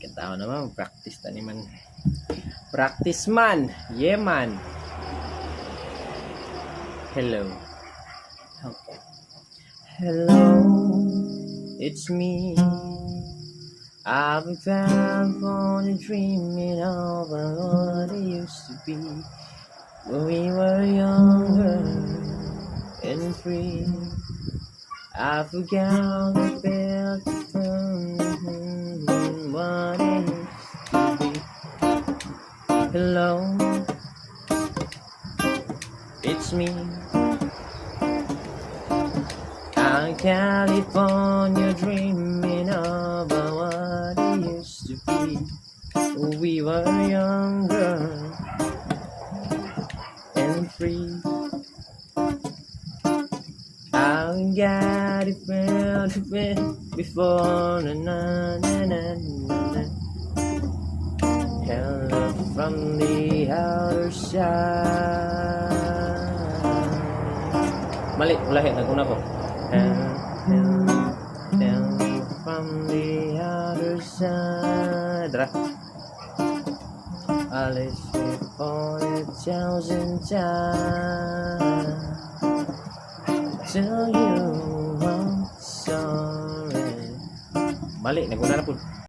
Katao naman, practice ta ni man. Practice man. Yeah man. Hello. Okay. Hello. It's me. I've been found on dreaming of what it used to be when we were younger and free. I forgot about what it used to be. Hello, it's me. Out in California, dreaming about what it used to be when we were younger and free. I got it felt before na. Hello from the outer side. Mali, ulahin, naguna ko. Hello from the outer side. I listened for 1,000 times. Tell you I'm sorry. Mali, naguna na po.